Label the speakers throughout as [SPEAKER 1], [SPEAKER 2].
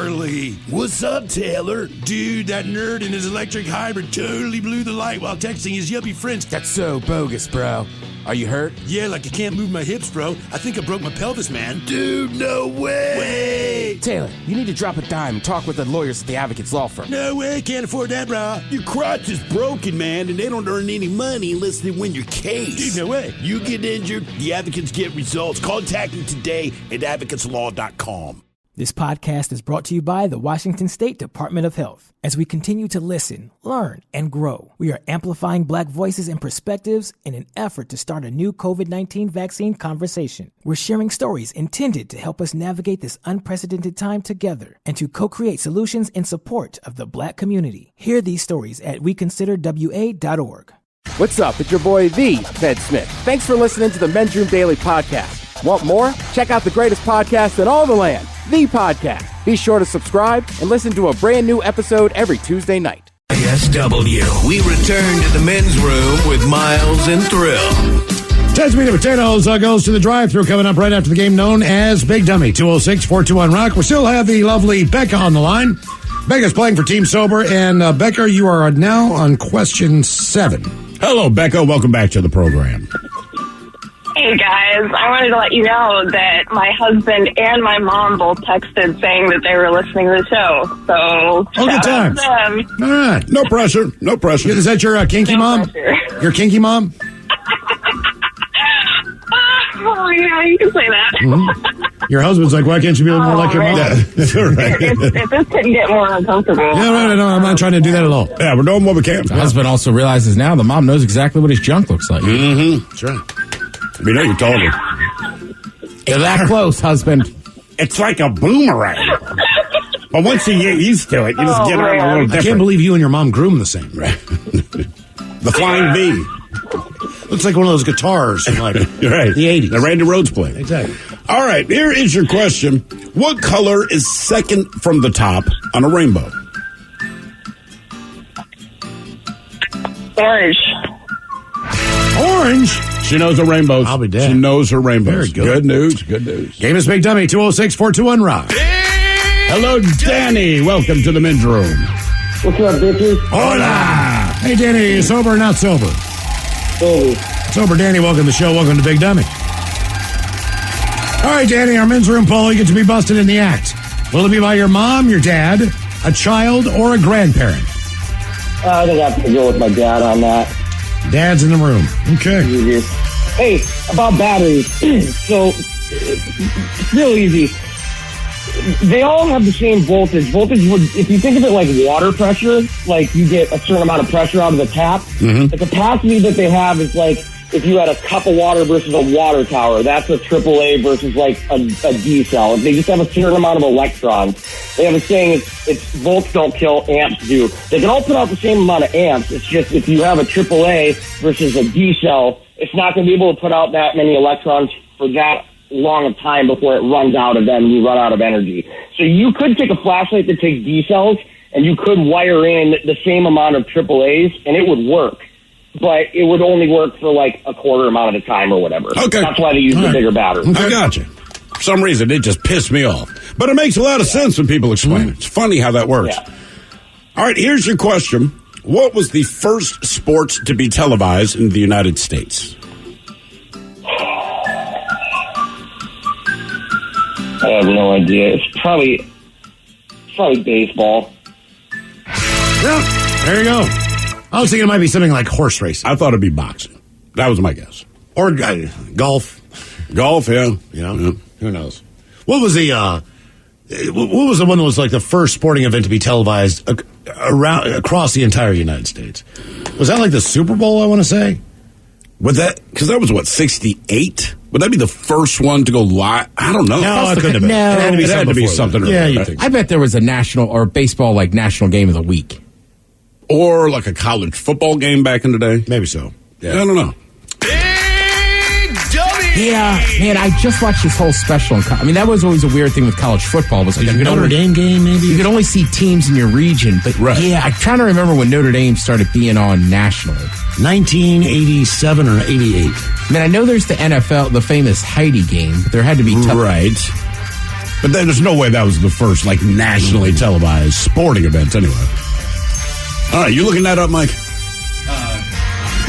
[SPEAKER 1] Charlie.
[SPEAKER 2] What's up, Taylor?
[SPEAKER 1] Dude, that nerd in his electric hybrid totally blew the light while texting his yuppie friends.
[SPEAKER 3] That's so bogus, bro. Are you hurt?
[SPEAKER 1] Yeah, like I can't move my hips, bro. I think I broke my pelvis, man.
[SPEAKER 2] Dude, no way.
[SPEAKER 3] Taylor, you need to drop a dime and talk with the lawyers at the Advocates Law Firm.
[SPEAKER 1] No way, can't afford that, bro.
[SPEAKER 2] Your crotch is broken, man, and they don't earn any money unless they win your case.
[SPEAKER 1] Dude, no way.
[SPEAKER 2] You get injured, the advocates get results. Contact them today at advocateslaw.com.
[SPEAKER 4] This podcast is brought to you by the Washington State Department of Health. As we continue to listen, learn, and grow, we are amplifying Black voices and perspectives in an effort to start a new COVID-19 vaccine conversation. We're sharing stories intended to help us navigate this unprecedented time together and to co-create solutions in support of the Black community. Hear these stories at weconsiderwa.org.
[SPEAKER 3] What's up? It's your boy, The Fed Smith. Thanks for listening to the Men's Room Daily Podcast. Want more? Check out the greatest podcast in all the land, The Podcast. Be sure to subscribe and listen to a brand new episode every Tuesday night.
[SPEAKER 5] KISW. We return to the men's room with Miles and Thrill.
[SPEAKER 6] 10 meat and potatoes goes to the drive-thru coming up right after the game known as Big Dummy. 206-421-ROCK. We still have the lovely Becca on the line. Becca's playing for Team Sober. And Becca, you are now on question 7.
[SPEAKER 7] Hello, Becca. Welcome back to the program.
[SPEAKER 8] Hey guys, I wanted to let you know that my husband and my mom both texted saying that they were listening to the show. So,
[SPEAKER 6] good times. All right.
[SPEAKER 7] No pressure. No pressure.
[SPEAKER 6] Is that your kinky mom?
[SPEAKER 8] Pressure.
[SPEAKER 6] Your kinky mom?
[SPEAKER 8] Oh, yeah, you can say that.
[SPEAKER 6] Mm-hmm. Your husband's like, why can't you be more like your mom?
[SPEAKER 7] That's all right.
[SPEAKER 8] If this couldn't get more uncomfortable.
[SPEAKER 6] Yeah, no, I'm not trying to do that at all.
[SPEAKER 7] Yeah, we're doing what we can.
[SPEAKER 9] The husband also realizes now the mom knows exactly what his junk looks like.
[SPEAKER 7] Mm-hmm.
[SPEAKER 6] That's right.
[SPEAKER 7] We know you told her.
[SPEAKER 9] You're that close, husband.
[SPEAKER 7] It's like a boomerang. But once you get used to it, you just get around a little different.
[SPEAKER 6] I can't believe you and your mom groomed the same.
[SPEAKER 7] Right. The Flying V.
[SPEAKER 6] Looks like one of those guitars from like
[SPEAKER 7] right.
[SPEAKER 6] the 80s.
[SPEAKER 7] That Randy Rhoads played.
[SPEAKER 6] Exactly.
[SPEAKER 7] All right, here is your question. What color is second from the top on a rainbow?
[SPEAKER 8] Orange.
[SPEAKER 6] Orange?
[SPEAKER 7] She knows her rainbows.
[SPEAKER 6] I'll be dead.
[SPEAKER 7] She knows her rainbows.
[SPEAKER 6] Very good.
[SPEAKER 7] Good news. Good news.
[SPEAKER 6] Game is Big Dummy. 206-421-ROCK.
[SPEAKER 7] Hello, Danny. Welcome to the men's room.
[SPEAKER 10] What's up, bitches?
[SPEAKER 6] Hola. Hey, Danny, are you sober or not sober?
[SPEAKER 10] Sober.
[SPEAKER 6] Sober, Danny. Welcome to the show. Welcome to Big Dummy. All right, Danny, our men's room poll. You get to be busted in the act. Will it be by your mom, your dad, a child, or a grandparent?
[SPEAKER 10] I think I have to go with my dad on that.
[SPEAKER 6] Dad's in the room. Okay.
[SPEAKER 10] Easy. Hey, about batteries. So, it's real easy. They all have the same voltage. Voltage would, if you think of it like water pressure, like you get a certain amount of pressure out of the tap, the capacity that they have is like if you had a cup of water versus a water tower. That's a AAA versus like a D cell. They just have a certain amount of electrons. They have a saying, it's volts don't kill, amps do. They can all put out the same amount of amps. It's just if you have a AAA versus a D cell, it's not going to be able to put out that many electrons for that long of time before it runs out of them and you run out of energy. So you could take a flashlight that takes D cells and you could wire in the same amount of AAAs and it would work. But it would only work for like a quarter amount of the time or whatever.
[SPEAKER 7] Okay.
[SPEAKER 10] That's why they use the bigger battery.
[SPEAKER 7] I got you. For some reason, it just pissed me off. But it makes a lot of sense when people explain it. It's funny how that works.
[SPEAKER 10] Yeah.
[SPEAKER 7] All right, here's your question. What was the first sport to be televised in the United States?
[SPEAKER 10] I have no idea. It's probably baseball.
[SPEAKER 6] Yeah, there you go. I was thinking it might be something like horse racing.
[SPEAKER 7] I thought it'd be boxing. That was my guess.
[SPEAKER 6] Or golf.
[SPEAKER 7] Golf, yeah.
[SPEAKER 6] You know, who knows? What was the one that was like the first sporting event to be televised across the entire United States? Was that like the Super Bowl, I want to say?
[SPEAKER 7] Would that, because that was what, 68? Would that be the first one to go live? I don't know.
[SPEAKER 6] No, it couldn't have been.
[SPEAKER 9] No,
[SPEAKER 6] it had to be something.
[SPEAKER 7] Yeah,
[SPEAKER 6] you think so.
[SPEAKER 9] I bet there was a national or baseball like national game of the week.
[SPEAKER 7] Or like a college football game back in the day.
[SPEAKER 6] Maybe so.
[SPEAKER 7] Yeah. I don't know.
[SPEAKER 9] Yeah, man, I just watched this whole special. I mean, that was always a weird thing with college football. Was
[SPEAKER 6] like a Notre Dame game, maybe?
[SPEAKER 9] You could only see teams in your region. But yeah, I'm trying to remember when Notre Dame started being on nationally.
[SPEAKER 6] 1987 or 88.
[SPEAKER 9] I mean, I know there's the NFL, the famous Heidi game, but there had to be...
[SPEAKER 7] Right. But then there's no way that was the first, like, nationally televised sporting event, anyway. All right, you looking that up, Mike?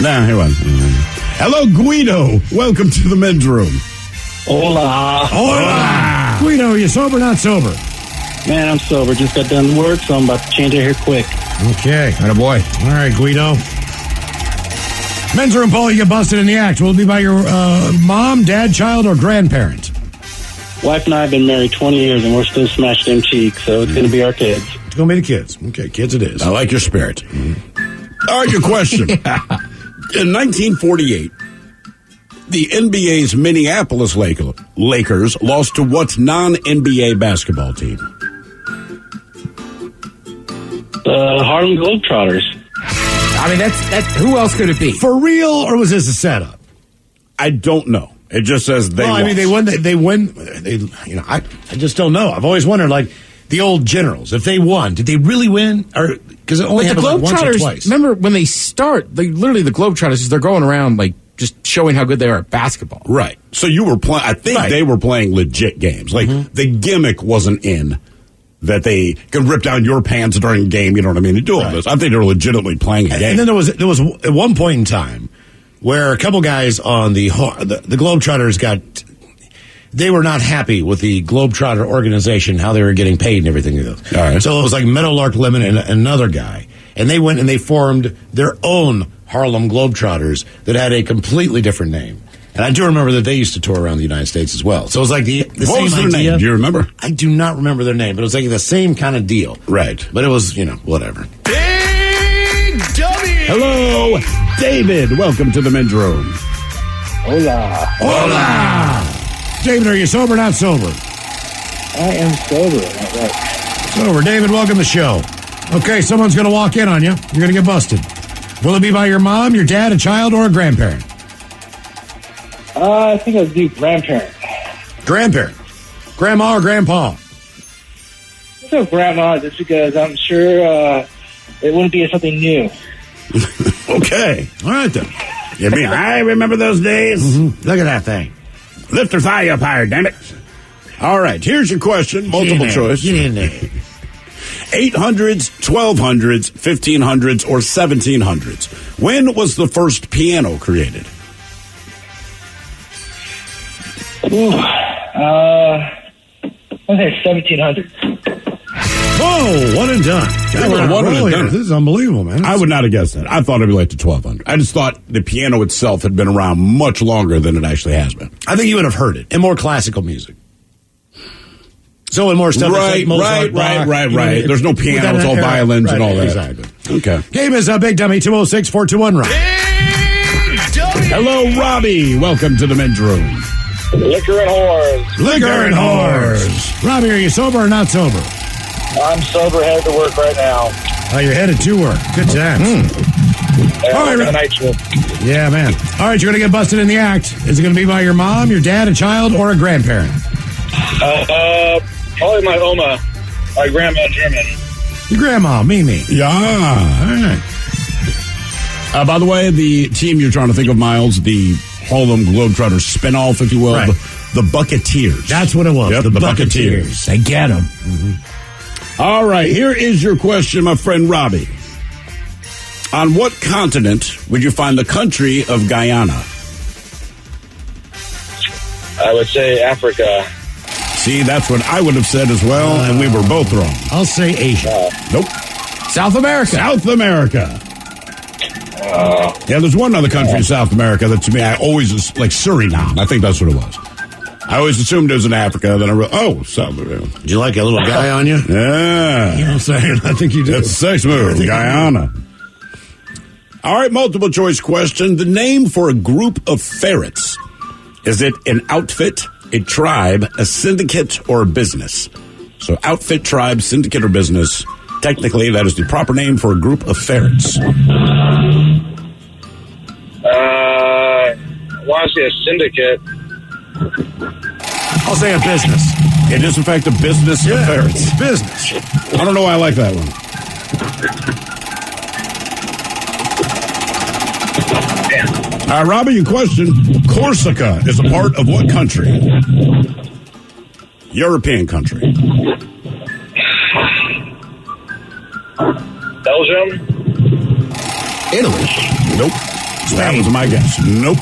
[SPEAKER 7] Nah, here one. Hello, Guido. Welcome to the men's room.
[SPEAKER 10] Hola.
[SPEAKER 6] Hola. Guido, are you sober or not sober?
[SPEAKER 10] Man, I'm sober. Just got done work, so I'm about to change it here quick.
[SPEAKER 6] Okay. Attaboy. All right, Guido. Men's room poll, you get busted in the act. Will it be by your mom, dad, child, or grandparent?
[SPEAKER 10] Wife and I have been married 20 years, and we're still smashed them cheeks, so it's going to be our kids.
[SPEAKER 6] It's going to be the kids. Okay, kids it is.
[SPEAKER 7] I like your spirit. All right, your question. In 1948, the NBA's Minneapolis Lakers lost to what non-NBA basketball team?
[SPEAKER 10] The Harlem Globetrotters.
[SPEAKER 9] I mean, that's who else could it be?
[SPEAKER 6] For real, or was this a setup?
[SPEAKER 7] I don't know. It just says they
[SPEAKER 6] Well, I mean, they win. I just don't know. I've always wondered, like, the old Generals, if they won, did they really win? Or because it only happened like once or twice.
[SPEAKER 9] Remember when they start? Literally, the Globetrotters, they're going around like just showing how good they are at basketball.
[SPEAKER 7] Right. So you were playing. I think they were playing legit games. Like the gimmick wasn't in that they could rip down your pants during a game. You know what I mean? They do all this. I think they were legitimately playing a game.
[SPEAKER 6] And then there was at one point in time where a couple guys on the Globetrotters they were not happy with the Globetrotter organization, how they were getting paid and everything. All right. So it was like Meadowlark Lemon and another guy. And they went and they formed their own Harlem Globetrotters that had a completely different name. And I do remember that they used to tour around the United States as well. So it was like the
[SPEAKER 7] what
[SPEAKER 6] same
[SPEAKER 7] was their
[SPEAKER 6] idea.
[SPEAKER 7] name? Do you remember?
[SPEAKER 6] I do not remember their name, but it was like the same kind of deal.
[SPEAKER 7] Right.
[SPEAKER 6] But it was, whatever.
[SPEAKER 1] Big W!
[SPEAKER 7] Hello, David. Welcome to the men's room.
[SPEAKER 10] Hola.
[SPEAKER 6] Hola! David, are you sober or not sober?
[SPEAKER 10] I am sober. All right.
[SPEAKER 6] Sober. David, welcome to the show. Okay, someone's going to walk in on you. You're going to get busted. Will it be by your mom, your dad, a child, or a grandparent?
[SPEAKER 10] I think I'll do grandparent.
[SPEAKER 6] Grandparent. Grandma or grandpa?
[SPEAKER 10] Let's go grandma, just because I'm sure it wouldn't be something new.
[SPEAKER 7] Okay.
[SPEAKER 6] All right, then.
[SPEAKER 7] I remember those days.
[SPEAKER 6] Mm-hmm. Look at that thing.
[SPEAKER 7] Lift her thigh up higher, damn it. All right, here's your question. Multiple choice.
[SPEAKER 6] Get in there.
[SPEAKER 7] 800s, 1200s, 1500s, or 1700s. When was the first piano created?
[SPEAKER 10] I think 1700s.
[SPEAKER 6] Whoa, one and done. This is unbelievable, man.
[SPEAKER 7] I would not have guessed that. I thought it'd be like to 1200. I just thought the piano itself had been around much longer than it actually has been.
[SPEAKER 6] I think you would have heard it in more classical music. So in more stuff,
[SPEAKER 7] right. There's no piano, it's all violins and all that.
[SPEAKER 6] Exactly.
[SPEAKER 7] Okay.
[SPEAKER 6] Game is Big Dummy 206-421-ROCK.
[SPEAKER 7] Hello, Robbie. Welcome to the men's room.
[SPEAKER 10] Liquor and whores.
[SPEAKER 6] Liquor and whores. Robbie, are you sober or not sober?
[SPEAKER 10] I'm sober, headed to work right now.
[SPEAKER 6] Oh, you're headed to work. Good times. All right,
[SPEAKER 10] night shift.
[SPEAKER 6] Yeah, man. All right, you're going to get busted in the act. Is it going to be by your mom, your dad, a child, or a grandparent?
[SPEAKER 10] Probably my Oma, my grandma in Germany.
[SPEAKER 6] Your grandma, Mimi.
[SPEAKER 7] Yeah.
[SPEAKER 6] All right.
[SPEAKER 7] By the way, the team you're trying to think of, Miles, the Harlem Globetrotters spinoff, if you will,
[SPEAKER 6] right.
[SPEAKER 7] the Bucketeers.
[SPEAKER 6] That's what it was.
[SPEAKER 7] Yep,
[SPEAKER 6] the
[SPEAKER 7] Bucketeers.
[SPEAKER 9] They get them.
[SPEAKER 6] Mm-hmm.
[SPEAKER 7] All right, here is your question, my friend Robbie. On what continent would you find the country of Guyana?
[SPEAKER 10] I would say Africa.
[SPEAKER 7] See, that's what I would have said as well, and we were both wrong.
[SPEAKER 6] I'll say Asia.
[SPEAKER 7] Nope.
[SPEAKER 9] South America.
[SPEAKER 7] South America. Yeah, there's one other country in South America that to me, I always, like Suriname. I think that's what it was. I always assumed it was in Africa, then I realized, South America.
[SPEAKER 6] Did you like a little guy on you?
[SPEAKER 7] Yeah.
[SPEAKER 6] You know what I'm saying? I think you did.
[SPEAKER 7] That's a sex move, Guyana. All right, multiple choice question. The name for a group of ferrets. Is it an outfit, a tribe, a syndicate, or a business? So outfit, tribe, syndicate, or business. Technically, that is the proper name for a group of ferrets.
[SPEAKER 10] I want to say a syndicate.
[SPEAKER 6] I'll say a business.
[SPEAKER 7] It is, in fact, a business of ferrets.
[SPEAKER 6] Business.
[SPEAKER 7] I don't know why I like that one. Robbie, your question. Corsica is a part of what country? European country.
[SPEAKER 10] Belgium?
[SPEAKER 9] Italy.
[SPEAKER 7] Nope. That was my guess. Nope.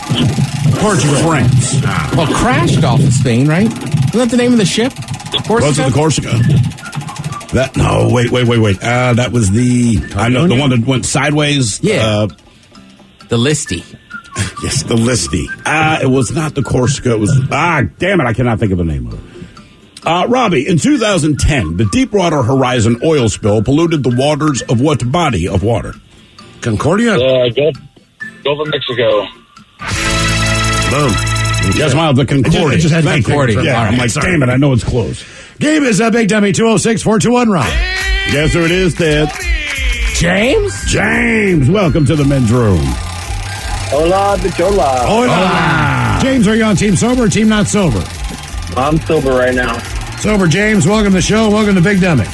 [SPEAKER 6] Portugal.
[SPEAKER 7] France.
[SPEAKER 9] Well, crashed off of Spain, right? Isn't that the name of the ship?
[SPEAKER 7] Was it the Corsica? That no, wait. That was I know the one that went sideways.
[SPEAKER 9] Yeah. The Listy.
[SPEAKER 7] Yes, the Listy. It was not the Corsica. It was damn it! I cannot think of the name of it. Robbie, in 2010, the Deepwater Horizon oil spill polluted the waters of what body of water?
[SPEAKER 6] Concordia.
[SPEAKER 10] Gulf of Mexico.
[SPEAKER 7] Boom. Yes, Miles, the Concordia.
[SPEAKER 6] I just had
[SPEAKER 7] Concordia. Yeah, I'm like, damn it, I know it's close.
[SPEAKER 6] Game is Big Dummy 206-421-ROCK.
[SPEAKER 7] Yes, sir, it is, Ted. James, welcome to the men's room.
[SPEAKER 10] Hola, bichola.
[SPEAKER 6] Hola. James, are you on Team Sober or Team Not Sober?
[SPEAKER 10] I'm sober right now.
[SPEAKER 6] Sober, James, welcome to the show. Welcome to Big Dummy. All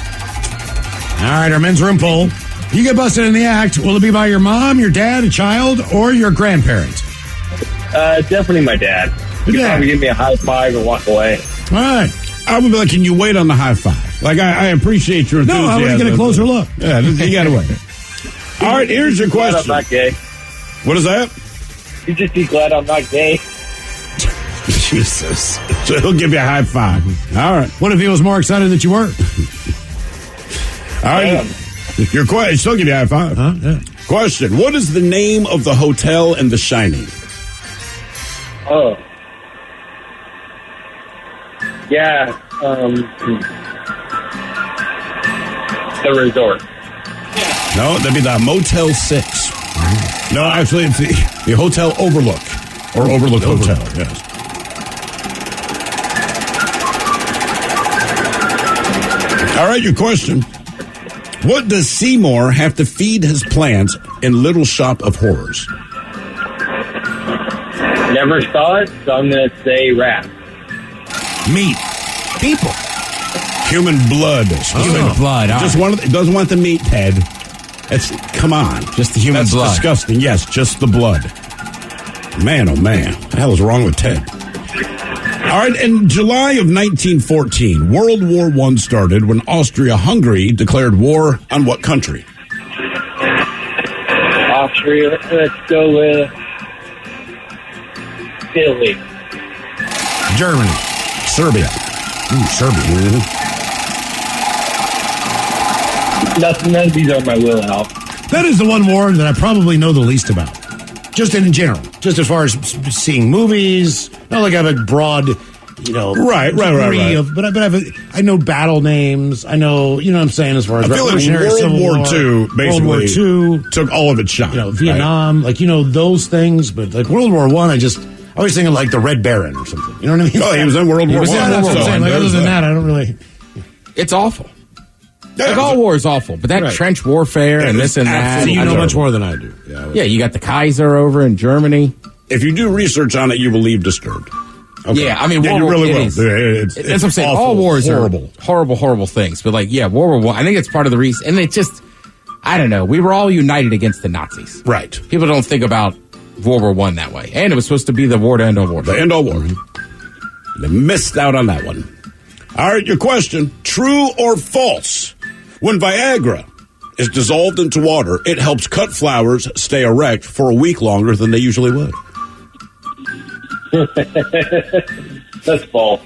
[SPEAKER 6] right, our men's room poll. You get busted in the act. Will it be by your mom, your dad, a child, or your grandparent?
[SPEAKER 10] Definitely my dad. He'd probably give me a high five and walk away.
[SPEAKER 6] All right.
[SPEAKER 7] I would be like, can you wait on the high five? Like, I appreciate your enthusiasm.
[SPEAKER 6] No, I want to get a closer look.
[SPEAKER 7] Yeah, you got to wait. All right, here's your question.
[SPEAKER 10] I'm not gay.
[SPEAKER 7] What is that?
[SPEAKER 10] You just be glad I'm not gay.
[SPEAKER 7] Jesus. So he'll give you a high five. All right.
[SPEAKER 6] What if he was more excited that you were?
[SPEAKER 7] All right. Your question. Still give you a high five.
[SPEAKER 6] Huh? Yeah.
[SPEAKER 7] Question. What is the name of the hotel in The Shining?
[SPEAKER 10] Oh. Yeah. The resort.
[SPEAKER 7] No, that'd be the Motel 6. No, actually, it's the Hotel Overlook. Or Overlook Hotel, yes. All right, your question. What does Seymour have to feed his plants in Little Shop of Horrors?
[SPEAKER 10] Never saw it, so I'm going to say rat.
[SPEAKER 7] Meat.
[SPEAKER 9] People.
[SPEAKER 7] Human blood.
[SPEAKER 9] Human blood.
[SPEAKER 7] Just one. It doesn't want the meat, Ted. Come on.
[SPEAKER 9] Just the human blood.
[SPEAKER 7] That's disgusting. Yes, just the blood. Man, oh man. What the hell is wrong with Ted? All right, in July of 1914, World War I started when Austria-Hungary declared war on what country?
[SPEAKER 10] Austria. Let's go with Italy.
[SPEAKER 6] Germany.
[SPEAKER 7] Serbia.
[SPEAKER 6] Ooh, Serbia.
[SPEAKER 10] None of these are my wheelhouse.
[SPEAKER 6] That is the one war that I probably know the least about. Just in general. Just as far as seeing movies. Not like I have a broad,
[SPEAKER 7] Right.
[SPEAKER 6] I know battle names. I know, what I'm saying, as far as
[SPEAKER 7] I feel like World War II basically took all of its shot.
[SPEAKER 6] Vietnam, right? Those things. But like World War I always think of like the Red Baron or something. You know what I mean?
[SPEAKER 7] Oh, he was in World War I.
[SPEAKER 6] That's what I'm saying. Like, other than that, I don't really.
[SPEAKER 9] It's awful. Like all war is awful, but that trench warfare and this and that.
[SPEAKER 6] So you know much more than I do.
[SPEAKER 9] Yeah, you got the Kaiser over in Germany.
[SPEAKER 7] If you do research on it, you will leave disturbed.
[SPEAKER 9] Okay. Yeah, I mean,
[SPEAKER 7] you really will.
[SPEAKER 9] That's what I'm saying.
[SPEAKER 7] Awful,
[SPEAKER 9] all wars
[SPEAKER 7] horrible.
[SPEAKER 9] are horrible things. But like, World War I think it's part of the reason. And it just, I don't know. We were all united against the Nazis.
[SPEAKER 7] Right.
[SPEAKER 9] People don't think about World War I that way. And it was supposed to be the war to end all war.
[SPEAKER 7] The end all war. They missed out on that one. All right, your question. True or false? When Viagra is dissolved into water, it helps cut flowers stay erect for a week longer than they usually would.
[SPEAKER 10] That's false.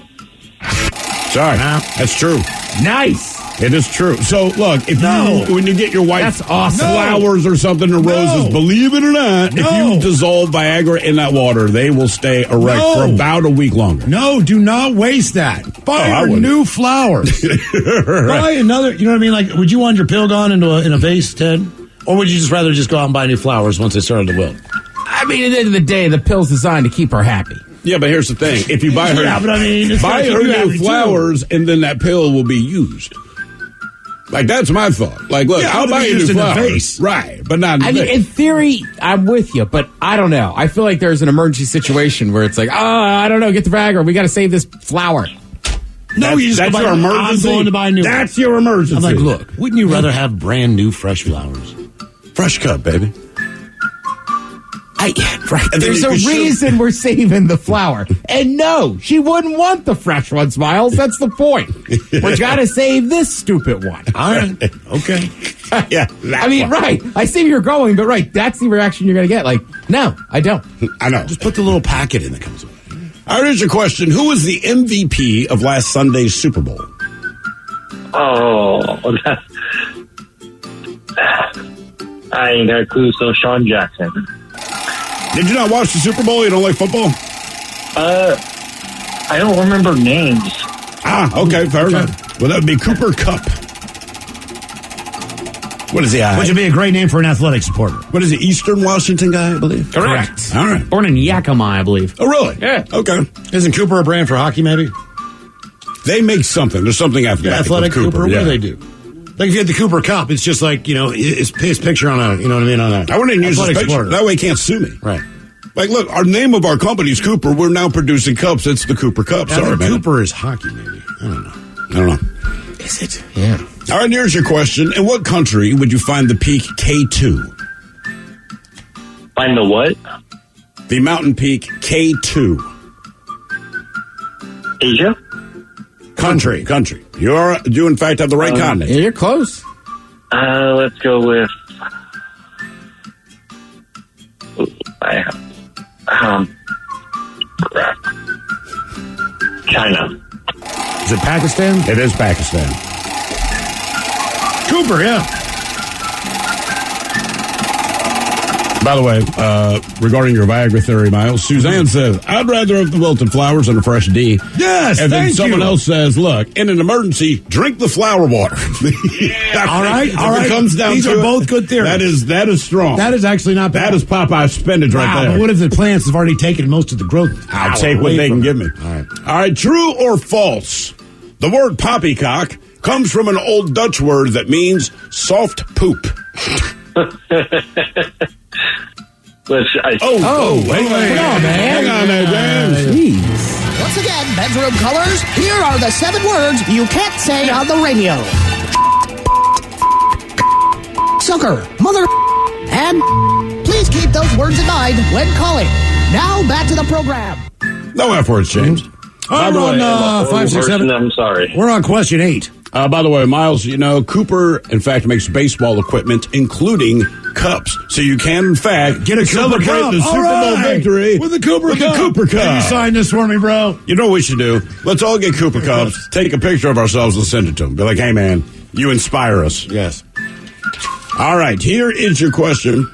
[SPEAKER 7] Sorry, that's true.
[SPEAKER 9] Nice.
[SPEAKER 7] It is true. So, look, when you get your wife
[SPEAKER 9] that's awesome.
[SPEAKER 7] flowers or something or roses, believe it or not, if you dissolve Viagra in that water, they will stay erect for about a week longer.
[SPEAKER 6] No, do not waste that. Buy her new flowers. Buy another, you know what I mean? Like, would you want your pill gone in a vase, Ted? Or would you just rather just go out and buy new flowers once they started to wilt?
[SPEAKER 9] I mean, at the end of the day, the pill's designed to keep her happy.
[SPEAKER 7] Yeah, but here's the thing. If you buy her, buy her new flowers, and then that pill will be used. Like, that's my thought. Like, look, I'll buy you new flowers. Right, but not in the vase.
[SPEAKER 9] In theory, I'm with you, but I don't know. I feel like there's an emergency situation where it's like, I don't know, get the Viagra. We got to save this flower.
[SPEAKER 6] No, you just
[SPEAKER 7] that's your emergency.
[SPEAKER 6] I'm going to buy new.
[SPEAKER 7] That's your emergency.
[SPEAKER 6] I'm like, look, wouldn't you rather have brand new fresh flowers?
[SPEAKER 7] Fresh cut, baby.
[SPEAKER 9] Right. There's a reason we're saving the flour. And no, she wouldn't want the fresh ones, Miles. That's the point. We got to save this stupid one.
[SPEAKER 6] All right. Okay.
[SPEAKER 7] Yeah.
[SPEAKER 9] I mean, right. I see where you're going, but right, that's the reaction you're going to get. Like, no, I don't.
[SPEAKER 7] I know.
[SPEAKER 6] Just put the little packet in that comes with it.
[SPEAKER 7] All right, here's your question. Who was the MVP of last Sunday's Super Bowl?
[SPEAKER 10] Oh, I ain't got a clue, so Sean Jackson.
[SPEAKER 7] Did you not watch the Super Bowl? You don't like football?
[SPEAKER 10] I don't remember names.
[SPEAKER 7] Okay, fair enough. Well, that would be Cooper Kupp. What is he?
[SPEAKER 6] Which would be a great name for an athletic supporter.
[SPEAKER 7] What is he? Eastern Washington guy, I believe.
[SPEAKER 9] Correct.
[SPEAKER 7] All right.
[SPEAKER 9] Born in Yakima, I believe.
[SPEAKER 7] Oh, really?
[SPEAKER 9] Yeah.
[SPEAKER 7] Okay.
[SPEAKER 6] Isn't Cooper a brand for hockey, maybe?
[SPEAKER 7] They make something. There's something athletic.
[SPEAKER 6] Yeah, athletic
[SPEAKER 7] with
[SPEAKER 6] Cooper.
[SPEAKER 7] Yeah.
[SPEAKER 6] What do they do? Like if you had the Cooper Cup, it's just like, his picture on a, you know what I mean, on a...
[SPEAKER 7] I wouldn't even use his picture.
[SPEAKER 6] Supporter.
[SPEAKER 7] That way he can't sue me.
[SPEAKER 6] Right.
[SPEAKER 7] Like, look, our name of our company is Cooper. We're now producing cups. It's the Cooper Cup. Sorry, man.
[SPEAKER 6] Cooper is hockey, maybe. I don't know.
[SPEAKER 9] Is it? Yeah.
[SPEAKER 7] All right, here's your question. In what country would you find the peak K2?
[SPEAKER 10] Find the what?
[SPEAKER 7] The mountain peak K2.
[SPEAKER 10] Asia?
[SPEAKER 7] Country. You in fact have the right continent.
[SPEAKER 9] Yeah, you're close.
[SPEAKER 10] Let's go with... crap. China.
[SPEAKER 6] Is it Pakistan?
[SPEAKER 7] It is Pakistan.
[SPEAKER 6] Cooper, yeah.
[SPEAKER 7] By the way, regarding your Viagra theory, Miles, Suzanne says, I'd rather have the wilted flowers than a fresh D.
[SPEAKER 6] Yes,
[SPEAKER 7] and then
[SPEAKER 6] thank
[SPEAKER 7] someone
[SPEAKER 6] you.
[SPEAKER 7] else says, look, in an emergency, drink the flower water.
[SPEAKER 6] All right.
[SPEAKER 7] It comes down
[SPEAKER 6] These
[SPEAKER 7] to
[SPEAKER 6] are
[SPEAKER 7] it,
[SPEAKER 6] both good theories.
[SPEAKER 7] That is strong.
[SPEAKER 6] That is actually not bad.
[SPEAKER 7] That is Popeye's spinach right there.
[SPEAKER 6] But what if the plants have already taken most of the growth?
[SPEAKER 7] I'll take what they can give me.
[SPEAKER 6] All
[SPEAKER 7] right, true or false? The word poppycock comes from an old Dutch word that means soft poop.
[SPEAKER 6] Wait.
[SPEAKER 7] Come on, man. Hang on there, James.
[SPEAKER 11] Once again, bedroom colors, here are the 7 words you can't say on the radio. Sucker, mother, and please keep those words in mind when calling. Now, back to the program.
[SPEAKER 7] No F words, James.
[SPEAKER 6] We're on 5, 6, 7.
[SPEAKER 10] I'm sorry.
[SPEAKER 6] We're on question 8.
[SPEAKER 7] By the way, Miles, Cooper, in fact, makes baseball equipment, including cups. So you can, in fact,
[SPEAKER 6] Get a Cooper
[SPEAKER 7] celebrate
[SPEAKER 6] Cup.
[SPEAKER 7] the Super Bowl victory
[SPEAKER 6] with the Cooper Cup.
[SPEAKER 7] Cooper Cup.
[SPEAKER 6] Can you sign this for me, bro?
[SPEAKER 7] You know what we should do? Let's all get Cooper Cups, take a picture of ourselves and send it to them. Be like, hey, man, you inspire us.
[SPEAKER 6] Yes.
[SPEAKER 7] All right, here is your question.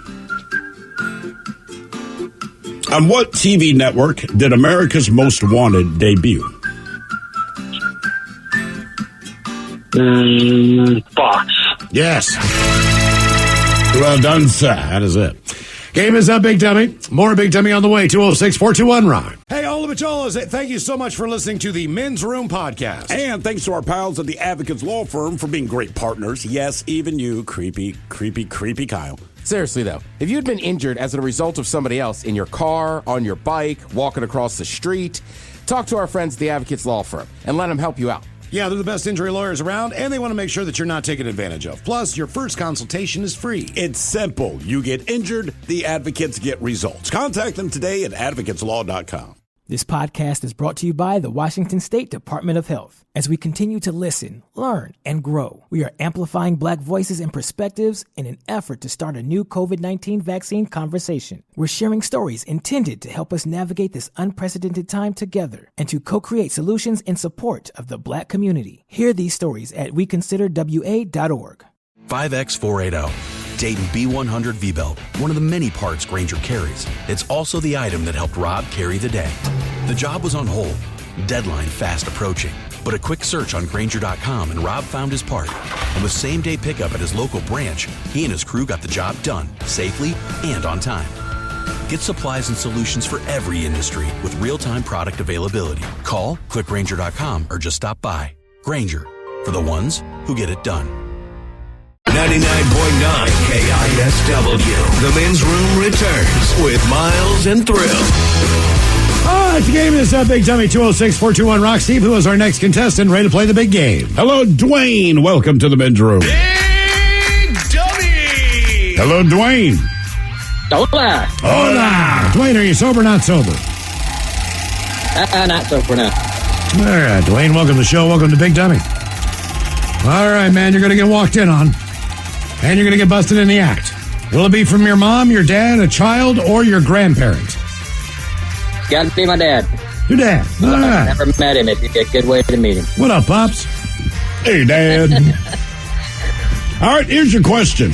[SPEAKER 7] On what TV network did America's Most Wanted debut?
[SPEAKER 10] Fox.
[SPEAKER 6] Yes.
[SPEAKER 7] Well done, sir. That is it.
[SPEAKER 6] Game is up, Big Dummy. More Big Dummy on the way. 206-421-ROCK.
[SPEAKER 1] Hey, all the Macholas, thank you so much for listening to the Men's Room Podcast.
[SPEAKER 2] And thanks to our pals at the Advocates Law Firm for being great partners. Yes, even you, creepy Kyle.
[SPEAKER 3] Seriously, though, if you'd been injured as a result of somebody else in your car, on your bike, walking across the street, talk to our friends at the Advocates Law Firm and let them help you out.
[SPEAKER 1] Yeah, they're the best injury lawyers around, and they want to make sure that you're not taken advantage of. Plus, your first consultation is free.
[SPEAKER 2] It's simple. You get injured, the advocates get results. Contact them today at advocateslaw.com.
[SPEAKER 4] This podcast is brought to you by the Washington State Department of Health. As we continue to listen, learn, and grow, we are amplifying Black voices and perspectives in an effort to start a new COVID-19 vaccine conversation. We're sharing stories intended to help us navigate this unprecedented time together and to co-create solutions in support of the Black community. Hear these stories at weconsiderwa.org.
[SPEAKER 12] 5X480. Dayton B100 V-Belt, one of the many parts Grainger carries. It's also the item that helped Rob carry the day. The job was on hold, deadline fast approaching, but a quick search on Grainger.com and Rob found his part. And with same-day pickup at his local branch, he and his crew got the job done, safely and on time. Get supplies and solutions for every industry with real-time product availability. Call, click Grainger.com, or just stop by. Grainger, for the ones who get it done.
[SPEAKER 5] 99.9 KISW. The Men's Room returns with Miles and Thrill.
[SPEAKER 6] All right, the game is up, Big Dummy. 206-421-ROCK. Steve, who is our next contestant, ready to play the big game?
[SPEAKER 7] Hello, Dwayne. Welcome to the Men's Room.
[SPEAKER 5] Big Dummy!
[SPEAKER 7] Hello, Dwayne.
[SPEAKER 13] Hola.
[SPEAKER 6] Hola. Dwayne, are you sober or not sober?
[SPEAKER 13] Not sober now.
[SPEAKER 6] All right, Dwayne, welcome to the show. Welcome to Big Dummy. All right, man, you're going to get walked in on, and you're going to get busted in the act. Will it be from your mom, your dad, a child, or your grandparent?
[SPEAKER 13] It's got to be my dad.
[SPEAKER 6] Your dad. All right.
[SPEAKER 13] I've never met him. It'd be a good way to meet him.
[SPEAKER 6] What up, Pops?
[SPEAKER 7] Hey, Dad. All right, here's your question.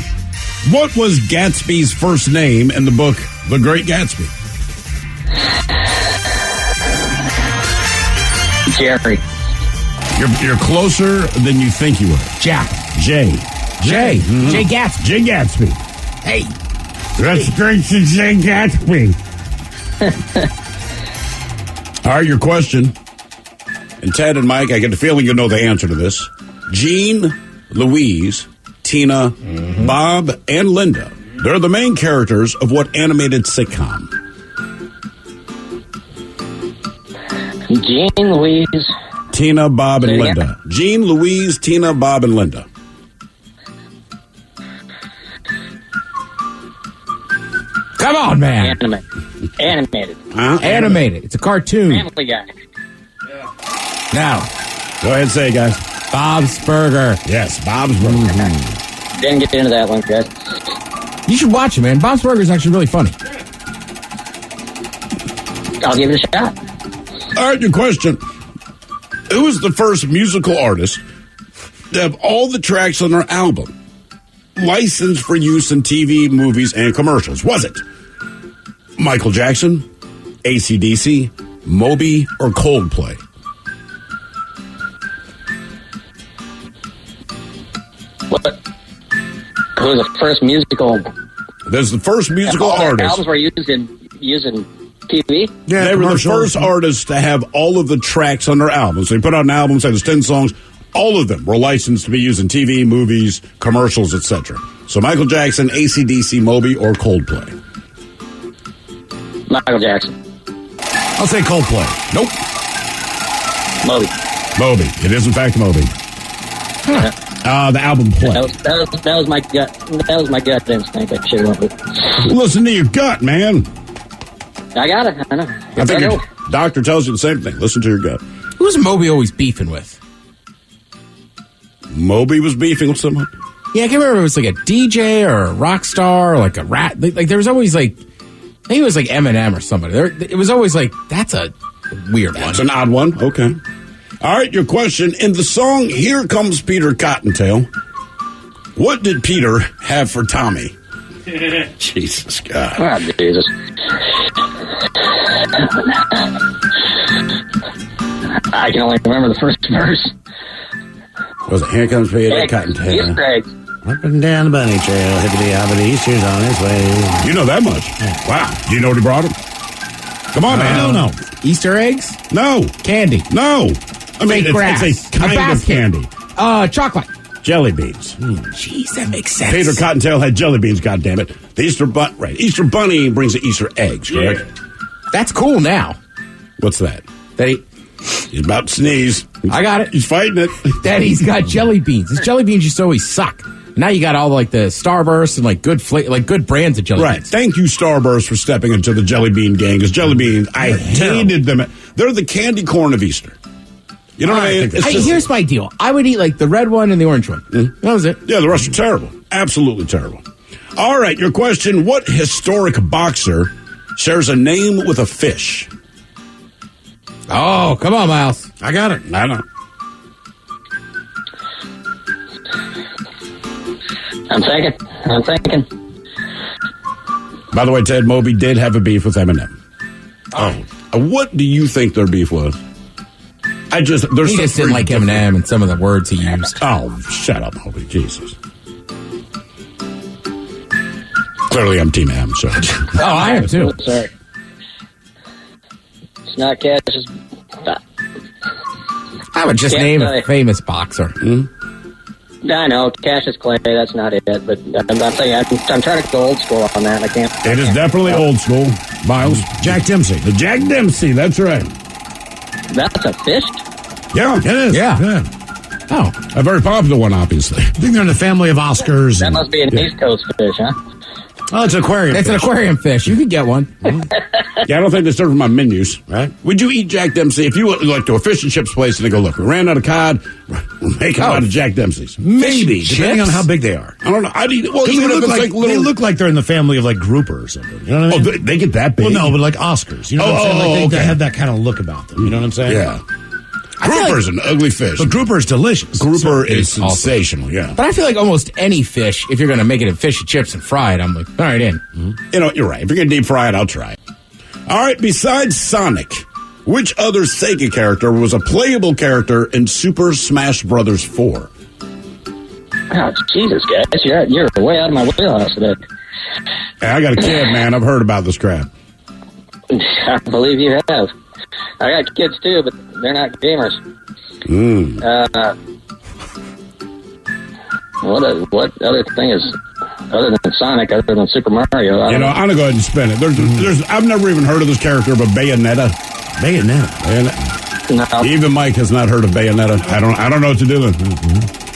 [SPEAKER 7] What was Gatsby's first name in the book The Great Gatsby?
[SPEAKER 13] Jerry.
[SPEAKER 7] You're closer than you think you were.
[SPEAKER 9] Jack.
[SPEAKER 7] Jay.
[SPEAKER 9] Jay.
[SPEAKER 7] Mm-hmm.
[SPEAKER 9] Jay Gatsby.
[SPEAKER 7] Jay Gatsby.
[SPEAKER 9] Hey.
[SPEAKER 7] That's straight to Jay Gatsby. All right, your question. And Ted and Mike, I get the feeling you know the answer to this. Jean, Louise, Tina, Bob, and Linda. They're the main characters of what animated sitcom?
[SPEAKER 13] Jean, Louise.
[SPEAKER 7] Tina, Bob, and
[SPEAKER 13] Say it
[SPEAKER 7] Linda.
[SPEAKER 13] again.
[SPEAKER 7] Jean, Louise, Tina, Bob, and Linda.
[SPEAKER 9] Come on, man.
[SPEAKER 13] Animated.
[SPEAKER 9] Animated. It's a cartoon.
[SPEAKER 13] Family Guy.
[SPEAKER 9] Now,
[SPEAKER 7] go ahead and say it, guys.
[SPEAKER 9] Bob's Burger.
[SPEAKER 7] Yes, Bob's Burger.
[SPEAKER 13] Didn't get into that one, guys.
[SPEAKER 9] You should watch it, man. Bob's Burger is actually really funny.
[SPEAKER 13] I'll give it a shot.
[SPEAKER 7] All right, your question. Who was the first musical artist to have all the tracks on their album licensed for use in TV, movies, and commercials? Was it Michael Jackson, AC/DC, Moby, or Coldplay?
[SPEAKER 13] What? Who was the first musical?
[SPEAKER 7] There's the first musical
[SPEAKER 13] all their
[SPEAKER 7] artist.
[SPEAKER 13] albums were used in TV.
[SPEAKER 7] Yeah, they were the first artists to have all of the tracks on their albums. They put out an album, say there's 10 songs. All of them were licensed to be used in TV, movies, commercials, etc. So Michael Jackson, AC/DC, Moby, or Coldplay?
[SPEAKER 13] Michael Jackson.
[SPEAKER 6] I'll say Coldplay.
[SPEAKER 7] Nope.
[SPEAKER 13] Moby.
[SPEAKER 7] Moby. It is, in fact, Moby. The album Play.
[SPEAKER 13] That was my gut. That was my gut instinct. I should have went with.
[SPEAKER 7] Listen to your gut, man.
[SPEAKER 13] I got it. I know.
[SPEAKER 7] I think your doctor tells you the same thing. Listen to your gut.
[SPEAKER 9] Who's Moby always beefing with?
[SPEAKER 7] Moby was beefing with someone?
[SPEAKER 9] Yeah, I can't remember if it was like a DJ or a rock star or like a rat. Like there was always like, I think it was like Eminem or somebody. It was always like, that's a weird one.
[SPEAKER 7] That's an odd one. Okay. All right, your question. In the song Here Comes Peter Cottontail, what did Peter have for Tommy? Jesus God.
[SPEAKER 13] Oh, Jesus. I can only remember the first verse.
[SPEAKER 7] Was it Here Comes Peter Cottontail?
[SPEAKER 13] Easter eggs.
[SPEAKER 1] Up and down the bunny trail, hippity-hoppity, Easter's on his way.
[SPEAKER 7] You know that much? Wow. Do you know what he brought him? Come on, man.
[SPEAKER 6] I don't know.
[SPEAKER 9] Easter eggs?
[SPEAKER 7] No.
[SPEAKER 9] Candy.
[SPEAKER 7] No. I mean,
[SPEAKER 9] Grass.
[SPEAKER 7] it's a kind of
[SPEAKER 9] basket.
[SPEAKER 7] candy.
[SPEAKER 9] Chocolate.
[SPEAKER 7] Jelly beans.
[SPEAKER 9] Jeez, that makes sense.
[SPEAKER 7] Peter Cottontail had jelly beans, goddammit. The Easter Bunny brings the Easter eggs, correct?
[SPEAKER 9] That's cool now.
[SPEAKER 7] What's that? He's about to sneeze.
[SPEAKER 9] I got it.
[SPEAKER 7] He's fighting it.
[SPEAKER 9] Daddy's got jelly beans. His jelly beans used to always suck. Now you got all like the Starburst and like good good brands of jelly
[SPEAKER 7] Right.
[SPEAKER 9] beans.
[SPEAKER 7] Thank you, Starburst, for stepping into the jelly bean gang. Because jelly beans, I hated them. They're the candy corn of Easter. You know what I mean?
[SPEAKER 9] Here's my deal. I would eat like the red one and the orange one. That was it.
[SPEAKER 7] Yeah, the rest are terrible. Absolutely terrible. All right, your question. What historic boxer shares a name with a fish?
[SPEAKER 9] Oh, come on, Miles.
[SPEAKER 7] I got it. I know.
[SPEAKER 13] I'm thinking.
[SPEAKER 7] By the way, Ted, Moby did have a beef with Eminem. Oh. What do you think their beef was? He just didn't
[SPEAKER 9] like Eminem and some of the words he used.
[SPEAKER 7] Oh, shut up, Moby. Jesus. Clearly, I'm Team M, so.
[SPEAKER 9] Oh, I am too.
[SPEAKER 13] Sorry. It's not Cash's.
[SPEAKER 9] I would just name a famous boxer.
[SPEAKER 13] I know, Cassius Clay, that's not it, but I'm trying to go old school on that. I can't.
[SPEAKER 7] It is definitely old school, Miles.
[SPEAKER 6] Jack Dempsey.
[SPEAKER 7] The Jack Dempsey, that's right.
[SPEAKER 13] That's a fish?
[SPEAKER 7] Yeah, it is.
[SPEAKER 6] Yeah.
[SPEAKER 9] Oh.
[SPEAKER 7] A very popular one, obviously.
[SPEAKER 6] I think they're in the family of Oscars.
[SPEAKER 13] That must be an East Coast fish, huh?
[SPEAKER 6] Oh, it's an aquarium.
[SPEAKER 9] It's an aquarium fish. You could get one.
[SPEAKER 7] Yeah, I don't think they serve them on menus. Right? Would you eat Jack Dempsey if you went like to a fish and chips place and they go, look, we ran out of cod, we're making out of Jack Dempsey's?
[SPEAKER 6] Maybe, depending on how big they are.
[SPEAKER 7] I don't know. I'd eat it. Well,
[SPEAKER 6] They
[SPEAKER 7] even if
[SPEAKER 6] look,
[SPEAKER 7] it's
[SPEAKER 6] like,
[SPEAKER 7] like little.
[SPEAKER 6] they look like they're in the family of like grouper or something. You know what I mean?
[SPEAKER 7] Oh, they get that big?
[SPEAKER 6] Well, no, but like Oscars. You know what I'm saying? Like they
[SPEAKER 7] okay.
[SPEAKER 6] have that kind of look about them. You know what I'm saying?
[SPEAKER 7] Yeah. Grouper's an ugly fish.
[SPEAKER 6] But grouper is delicious.
[SPEAKER 7] Grouper is sensational, yeah.
[SPEAKER 9] But I feel like almost any fish, if you're going to make it in fish and chips and fry it, I'm like, all right, in.
[SPEAKER 7] You know, you're right. If you're going to deep fry it, I'll try it. All right, besides Sonic, which other Sega character was a playable character in Super Smash Bros. 4?
[SPEAKER 13] Oh, Jesus, guys. You're way out of my wheelhouse today.
[SPEAKER 7] Hey, I got a kid, man. I've heard about this crap.
[SPEAKER 13] I believe you have. I got kids too, but they're not gamers. What other thing is other than Sonic, other than Super Mario?
[SPEAKER 7] I'm gonna go ahead and spin it. There's I've never even heard of this character, but Bayonetta.
[SPEAKER 13] No.
[SPEAKER 7] Even Mike has not heard of Bayonetta. I don't know what to do with.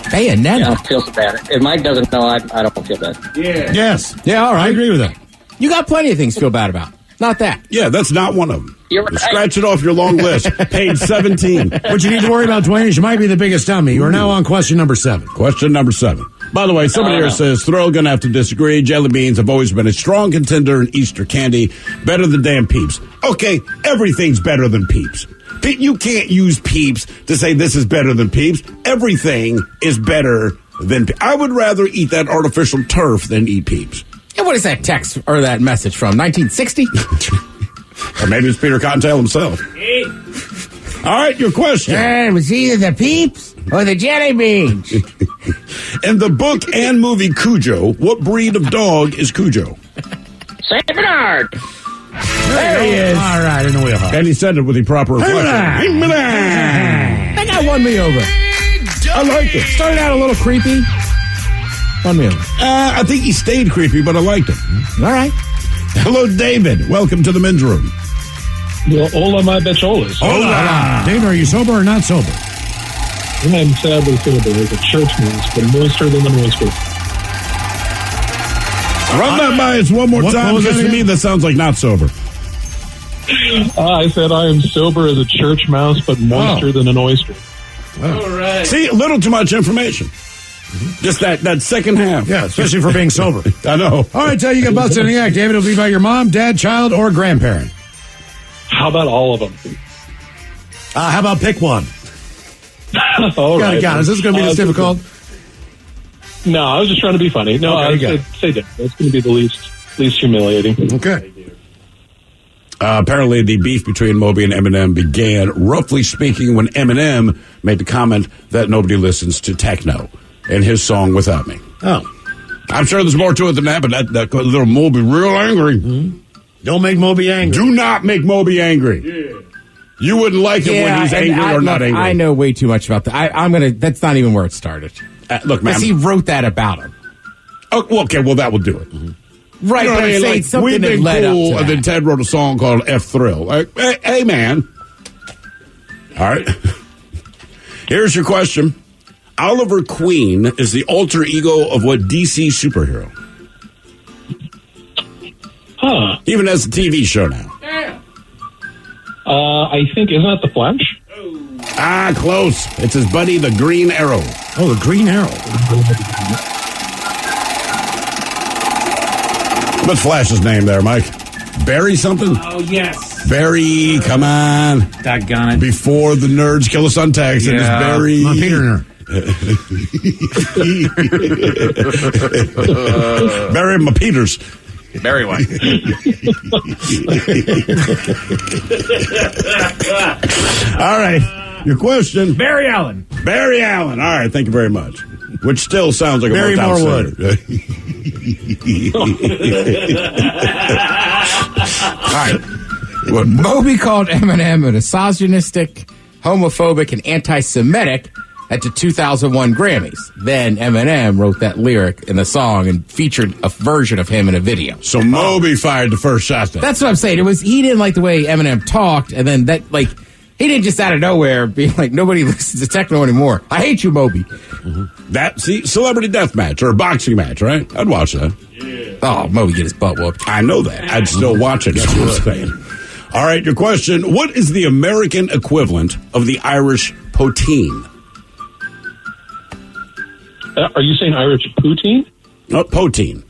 [SPEAKER 9] Bayonetta.
[SPEAKER 13] I don't feel so bad. If Mike doesn't know, I don't feel bad.
[SPEAKER 6] Yeah. Yes.
[SPEAKER 9] Yeah, all right.
[SPEAKER 6] I agree with that.
[SPEAKER 9] You got plenty of things to feel bad about. Not that.
[SPEAKER 7] Yeah, that's not one of them.
[SPEAKER 13] You're right.
[SPEAKER 7] Scratch it off your long list. Page 17.
[SPEAKER 6] What you need to worry about, Dwayne, is you might be the biggest dummy. You are now on question number 7.
[SPEAKER 7] Question number 7. By the way, somebody here says, Thrill gonna have to disagree. Jelly beans have always been a strong contender in Easter candy. Better than damn Peeps. Okay, everything's better than Peeps. You can't use Peeps to say this is better than Peeps. Everything is better than Peeps. I would rather eat that artificial turf than eat Peeps.
[SPEAKER 9] And what is that text or that message from? 1960?
[SPEAKER 7] Or maybe it's Peter Cottontail himself. All right, your question.
[SPEAKER 9] It was either the Peeps or the jelly beans.
[SPEAKER 7] In the book and movie Cujo, what breed of dog is Cujo?
[SPEAKER 13] Saint Bernard.
[SPEAKER 9] There he is.
[SPEAKER 6] All right, in the wheelhouse.
[SPEAKER 7] And he said it with the proper inflection.
[SPEAKER 9] That guy won me over.
[SPEAKER 7] I liked it.
[SPEAKER 9] Started out a little creepy. Won me over.
[SPEAKER 7] I think he stayed creepy, but I liked it.
[SPEAKER 9] All right.
[SPEAKER 7] Hello, David. Welcome to the men's room.
[SPEAKER 14] Well, hola, my becholas.
[SPEAKER 6] Hola. David, are you sober or not sober?
[SPEAKER 14] I'm sadly sober as a church mouse, but moister than the moisture.
[SPEAKER 7] Run that by us one more time, because to me that sounds like not sober.
[SPEAKER 14] I said I am sober as a church mouse, but moister than an oyster.
[SPEAKER 7] All right. See, a little too much information. Just that second half.
[SPEAKER 6] Yeah, especially for being sober.
[SPEAKER 7] I know.
[SPEAKER 6] All right, so you get busted in the act. David, it'll be by your mom, dad, child, or grandparent.
[SPEAKER 14] How about all of them?
[SPEAKER 6] How about pick one?
[SPEAKER 14] All right.
[SPEAKER 6] Got it. Is this going to be this difficult?
[SPEAKER 14] No, I was just trying to be funny. No,
[SPEAKER 6] Okay,
[SPEAKER 14] I'd say that. That's going to be the least humiliating.
[SPEAKER 6] Okay.
[SPEAKER 7] Apparently, the beef between Moby and Eminem began, roughly speaking, when Eminem made the comment that nobody listens to techno in his song Without Me.
[SPEAKER 6] Oh.
[SPEAKER 7] I'm sure there's more to it than that, but that little Moby real angry.
[SPEAKER 6] Mm-hmm. Don't make Moby angry.
[SPEAKER 7] Do not make Moby angry. Yeah. You wouldn't like it when he's angry or not angry.
[SPEAKER 9] I know way too much about that. That's not even where it started.
[SPEAKER 7] Look, man.
[SPEAKER 9] Because he wrote that about him.
[SPEAKER 7] Oh, okay, well, that will do it. Mm-hmm.
[SPEAKER 9] Right,
[SPEAKER 7] you know
[SPEAKER 9] but I'm saying something
[SPEAKER 7] we've been
[SPEAKER 9] that led
[SPEAKER 7] cool,
[SPEAKER 9] up to
[SPEAKER 7] and then
[SPEAKER 9] that.
[SPEAKER 7] Ted wrote a song called F Thrill. Like, hey, man. All right. Here's your question. Oliver Queen is the alter ego of what DC superhero?
[SPEAKER 14] Huh.
[SPEAKER 7] Even has a TV show now.
[SPEAKER 14] I think, isn't that The Flash?
[SPEAKER 7] Ah, close. It's his buddy, the Green Arrow.
[SPEAKER 6] Oh, the Green Arrow.
[SPEAKER 7] What's Flash's name there, Mike? Barry something?
[SPEAKER 15] Oh, yes.
[SPEAKER 7] Barry, come on.
[SPEAKER 15] Doggone it.
[SPEAKER 7] Before the nerds kill us on text, it is Barry.
[SPEAKER 6] Come on, Peter Nerd.
[SPEAKER 7] Barry my Peters.
[SPEAKER 15] Barry White.
[SPEAKER 7] All right. Your question.
[SPEAKER 15] Barry Allen.
[SPEAKER 7] Barry Allen. All right. Thank you very much. Which still sounds like
[SPEAKER 6] Barry
[SPEAKER 7] a
[SPEAKER 6] Morwood.
[SPEAKER 7] All right. What?
[SPEAKER 9] Moby called Eminem a misogynistic, homophobic, and anti-Semitic at the 2001 Grammys. Then Eminem wrote that lyric in the song and featured a version of him in a video.
[SPEAKER 7] So Moby fired the first shot then.
[SPEAKER 9] That's what I'm saying. He didn't like the way Eminem talked, and then he didn't just out of nowhere be like, nobody listens to techno anymore. I hate you, Moby.
[SPEAKER 7] Mm-hmm. Celebrity death match or a boxing match, right? I'd watch that. Yeah.
[SPEAKER 9] Oh, Moby get his butt whooped.
[SPEAKER 7] I know that. I'd still watch it. That's what I'm saying. All right, your question. What is the American equivalent of the Irish poutine?
[SPEAKER 14] Are you saying Irish poutine?
[SPEAKER 7] No, poutine.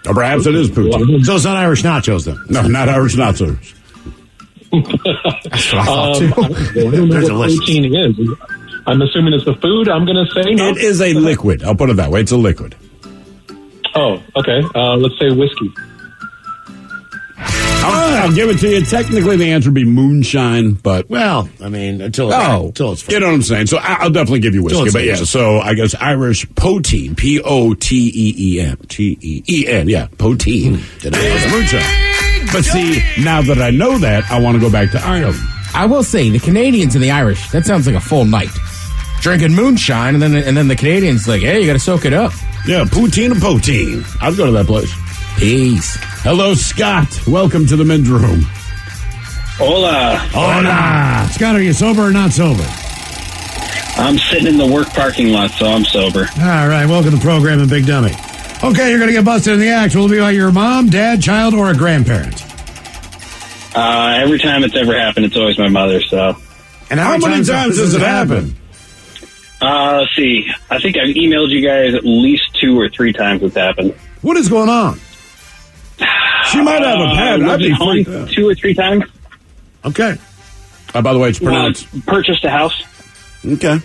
[SPEAKER 7] Or perhaps it is poutine.
[SPEAKER 6] So it's not Irish nachos, then?
[SPEAKER 7] No, not Irish nachos.
[SPEAKER 9] That's what I thought, too.
[SPEAKER 14] I don't know what poutine is. I'm assuming it's the food. I'm going to say no.
[SPEAKER 7] It is a liquid. I'll put it that way. It's a liquid.
[SPEAKER 14] Oh, okay. Let's say whiskey.
[SPEAKER 7] I'll give it to you. Technically, the answer would be moonshine, but...
[SPEAKER 6] Well, I mean, until it's fun.
[SPEAKER 7] You know what I'm saying? So I'll definitely give you whiskey, but yeah. So I guess Irish poteen, P-O-T-E-E-N. T-E-E-N, yeah, poteen. Moonshine. But see, now that I know that, I want to go back to Ireland.
[SPEAKER 9] I will say, the Canadians and the Irish, that sounds like a full night. Drinking moonshine, and then the Canadians like, hey, you got to soak it up.
[SPEAKER 7] Yeah, poutine and poteen. I'd go to that place.
[SPEAKER 9] Peace.
[SPEAKER 7] Hello, Scott. Welcome to the men's room.
[SPEAKER 16] Hola.
[SPEAKER 6] Hola. Scott, are you sober or not sober?
[SPEAKER 16] I'm sitting in the work parking lot, so I'm sober.
[SPEAKER 6] All right, welcome to the program in Big Dummy. Okay, you're going to get busted in the act. Will it be by your mom, dad, child, or a grandparent?
[SPEAKER 16] Every time it's ever happened, it's always my mother, so.
[SPEAKER 6] And how many times does it happen?
[SPEAKER 16] Let's see. I think I've emailed you guys at least 2 or 3 times it's happened.
[SPEAKER 6] What is going on?
[SPEAKER 7] She might have a pad. I'd be freaked out.
[SPEAKER 16] 2 or 3 times.
[SPEAKER 6] Okay.
[SPEAKER 7] By the way, it's pronounced...
[SPEAKER 16] Purchased a house.
[SPEAKER 7] Okay.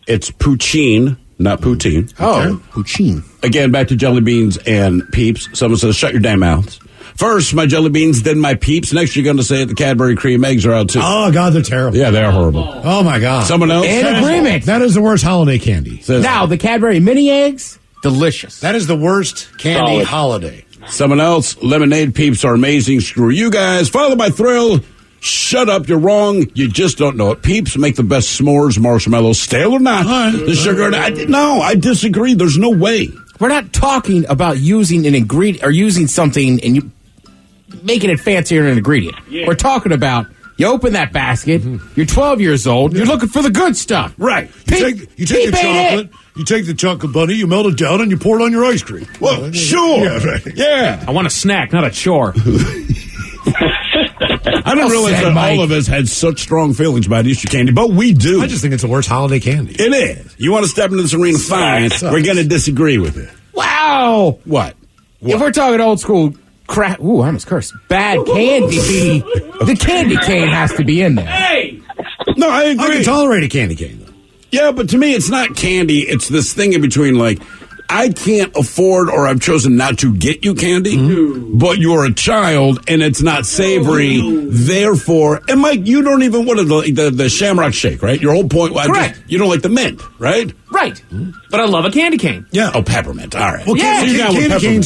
[SPEAKER 7] It's poutine, not poutine.
[SPEAKER 9] Oh, poutine.
[SPEAKER 7] Again, back to jelly beans and peeps. Someone says, shut your damn mouths. First, my jelly beans, then my peeps. Next, you're going to say the Cadbury cream eggs are out, too.
[SPEAKER 6] Oh, God, they're terrible.
[SPEAKER 7] Yeah, they're horrible.
[SPEAKER 6] Oh, my God.
[SPEAKER 7] Someone else?
[SPEAKER 9] In agreement.
[SPEAKER 6] That is the worst holiday candy.
[SPEAKER 9] Now, the Cadbury mini eggs, delicious.
[SPEAKER 6] That is the worst candy holiday.
[SPEAKER 7] Someone else, lemonade peeps are amazing. Screw you guys. Followed by Thrill. Shut up, you're wrong. You just don't know it. Peeps make the best s'mores, marshmallows, stale or not. The sugar. No, I disagree. There's no way.
[SPEAKER 9] We're not talking about using an ingredient or using something and you making it fancier than an ingredient. Yeah. We're talking about you open that basket, you're 12 years old, you're looking for the good stuff.
[SPEAKER 7] Right.
[SPEAKER 6] You take the chocolate, you take the chocolate bunny, you melt it down, and you pour it on your ice cream.
[SPEAKER 7] Well, sure. Yeah, right. Yeah.
[SPEAKER 15] I want a snack, not a chore.
[SPEAKER 7] I didn't realize that all of us had such strong feelings about Easter candy, but we do.
[SPEAKER 6] I just think it's the worst holiday candy.
[SPEAKER 7] It is. You want to step into this arena, fine. We're going to disagree with it.
[SPEAKER 9] Wow.
[SPEAKER 7] What?
[SPEAKER 9] If we're talking old school crap, ooh, I almost cursed. Bad candy, the candy cane has to be in there.
[SPEAKER 15] Hey!
[SPEAKER 7] No, I agree.
[SPEAKER 6] I can tolerate a candy cane, though.
[SPEAKER 7] Yeah, but to me, it's not candy. It's this thing in between, like, I can't afford or I've chosen not to get you candy, but you're a child and it's not savory. Therefore, and Mike, you don't even want the Shamrock Shake, right? Your whole point,
[SPEAKER 15] Correct.
[SPEAKER 7] You don't like the mint, right?
[SPEAKER 15] Right. But I love a candy cane.
[SPEAKER 6] Yeah.
[SPEAKER 7] Oh, peppermint. All right.
[SPEAKER 6] Well,
[SPEAKER 15] Yeah.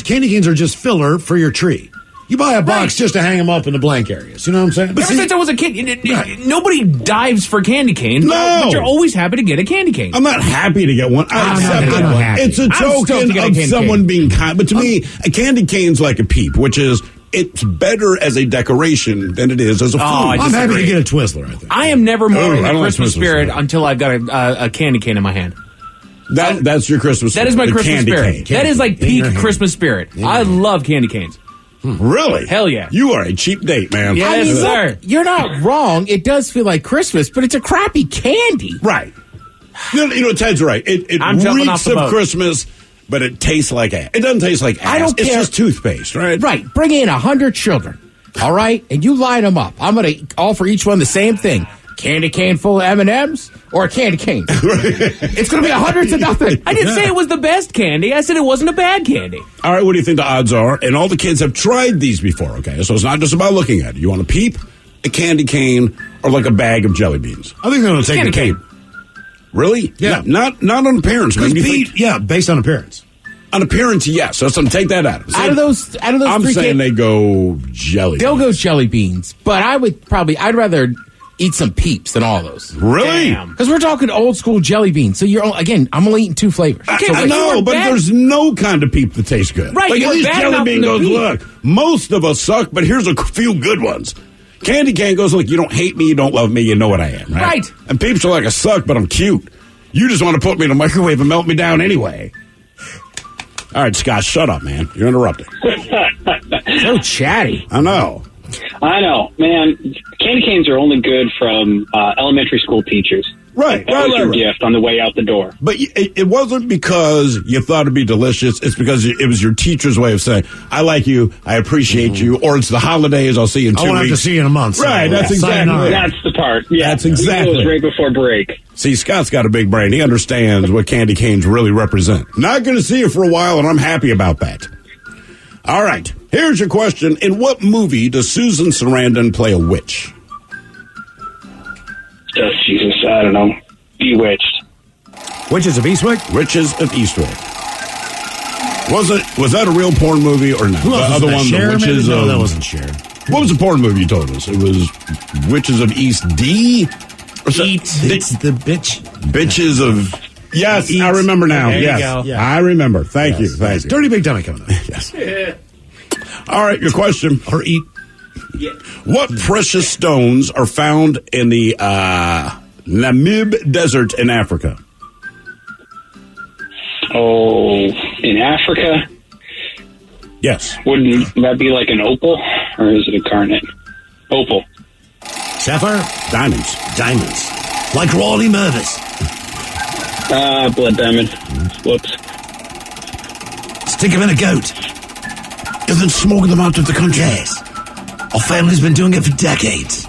[SPEAKER 6] candy canes are just filler for your tree. You buy a box just to hang them up in the blank areas. You know what I'm saying?
[SPEAKER 15] Ever since I was a kid, nobody dives for candy canes.
[SPEAKER 7] No.
[SPEAKER 15] But you're always happy to get a candy cane.
[SPEAKER 7] I'm not happy to get one. I accept it. It's a token of someone being kind. But to me, a candy cane's like a peep, which is it's better as a decoration than it is as a food.
[SPEAKER 6] I'm happy to get a Twizzler, I think.
[SPEAKER 15] I am never more in the
[SPEAKER 7] I don't like
[SPEAKER 15] Christmas
[SPEAKER 7] Twizzlers,
[SPEAKER 15] spirit
[SPEAKER 7] so.
[SPEAKER 15] until I've got a candy cane in my hand.
[SPEAKER 7] That's your Christmas
[SPEAKER 15] That is my
[SPEAKER 7] the
[SPEAKER 15] Christmas
[SPEAKER 7] candy
[SPEAKER 15] spirit.
[SPEAKER 7] cane.
[SPEAKER 15] That is like peak Christmas spirit. I love candy canes.
[SPEAKER 7] Really?
[SPEAKER 15] Hell yeah.
[SPEAKER 7] You are a cheap date, man.
[SPEAKER 15] Yes, sir.
[SPEAKER 9] You're not wrong. It does feel like Christmas, but it's a crappy candy.
[SPEAKER 7] Right. You know, Ted's right. It
[SPEAKER 15] I'm jumping
[SPEAKER 7] reeks
[SPEAKER 15] off the
[SPEAKER 7] of
[SPEAKER 15] boat.
[SPEAKER 7] Christmas, but it tastes like ass. It doesn't taste like ass.
[SPEAKER 9] I don't
[SPEAKER 7] It's
[SPEAKER 9] care.
[SPEAKER 7] just toothpaste, right?
[SPEAKER 9] Right. Bring in 100 children. All right? And you line them up. I'm going to offer each one the same thing. Candy cane full of M&Ms or a candy cane. It's going to be 100 to nothing.
[SPEAKER 15] I didn't say it was the best candy. I said it wasn't a bad candy.
[SPEAKER 7] All right, what do you think the odds are? And all the kids have tried these before, okay? So it's not just about looking at it. You want a peep, a candy cane, or like a bag of jelly beans?
[SPEAKER 6] I think they're going to take
[SPEAKER 15] Candy
[SPEAKER 6] the
[SPEAKER 15] cane.
[SPEAKER 6] cane.
[SPEAKER 7] Really?
[SPEAKER 6] Yeah.
[SPEAKER 7] Not on appearance, man.
[SPEAKER 6] Based on appearance.
[SPEAKER 7] On appearance, yes. So take that out.
[SPEAKER 9] Out of those
[SPEAKER 7] I'm
[SPEAKER 9] three
[SPEAKER 7] saying they go jelly.
[SPEAKER 9] they'll go jelly beans. But I'd rather eat some Peeps than all those.
[SPEAKER 7] Really?
[SPEAKER 9] Because we're talking old school jelly beans. So I'm only eating 2 flavors.
[SPEAKER 7] I know, but there's no kind of peep that tastes good.
[SPEAKER 15] Right,
[SPEAKER 7] Like
[SPEAKER 15] you're
[SPEAKER 7] at least
[SPEAKER 15] bad
[SPEAKER 7] jelly
[SPEAKER 15] enough
[SPEAKER 7] bean
[SPEAKER 15] in the
[SPEAKER 7] goes,
[SPEAKER 15] peep.
[SPEAKER 7] look, most of us suck, but here's a few good ones. Candy cane goes, look, you don't hate me, you don't love me, you know what I am, right?
[SPEAKER 15] Right.
[SPEAKER 7] And peeps are like, I suck, but I'm cute. You just want to put me in a microwave and melt me down anyway. All right, Scott, shut up, man. You're interrupting.
[SPEAKER 9] So chatty.
[SPEAKER 7] I know.
[SPEAKER 16] I know, man. Candy canes are only good from elementary school teachers.
[SPEAKER 7] Right.
[SPEAKER 16] That was your gift on the way out the door.
[SPEAKER 7] But it wasn't because you thought it'd be delicious. It's because it was your teacher's way of saying, I like you, I appreciate you, or it's the holidays, I'll see you in 2 weeks.
[SPEAKER 1] I won't have to see you in a month.
[SPEAKER 7] Right, that's exactly.
[SPEAKER 16] That's the part. Yeah,
[SPEAKER 7] that's exactly.
[SPEAKER 16] It was right before break.
[SPEAKER 7] See, Scott's got a big brain. He understands what candy canes really represent. Not going to see you for a while, and I'm happy about that. All right, here's your question. In what movie does Susan Sarandon play a witch?
[SPEAKER 16] Oh, Jesus, I don't know. Bewitched.
[SPEAKER 1] Witches of Eastwick?
[SPEAKER 7] Witches of Eastwick. Was that a real porn movie or not?
[SPEAKER 1] The other one,
[SPEAKER 7] the Witches
[SPEAKER 1] no,
[SPEAKER 7] of...
[SPEAKER 1] that wasn't Cher.
[SPEAKER 7] What was the porn movie you told us? It was Witches of East D?
[SPEAKER 1] It's the bitch.
[SPEAKER 7] Bitches of... Yes, I remember now.
[SPEAKER 1] There
[SPEAKER 7] yes,
[SPEAKER 1] you go. Yeah.
[SPEAKER 7] I remember. Thank you. Thank you.
[SPEAKER 1] Dirty Big Dummy coming up.
[SPEAKER 7] Yes. All right, your question.
[SPEAKER 1] Or eat.
[SPEAKER 7] Yeah. What precious stones are found in the Namib Desert in Africa?
[SPEAKER 16] Oh, in Africa?
[SPEAKER 7] Yes.
[SPEAKER 16] Wouldn't that be like an opal? Or is it a garnet? Opal.
[SPEAKER 1] Sapphire?
[SPEAKER 7] Diamonds.
[SPEAKER 1] Diamonds. Like Rawley Mervis.
[SPEAKER 16] Blood diamond. Whoops.
[SPEAKER 1] Stick him in a goat.
[SPEAKER 7] And then smuggle them out of the country.
[SPEAKER 1] Yes. Our family's been doing it for decades.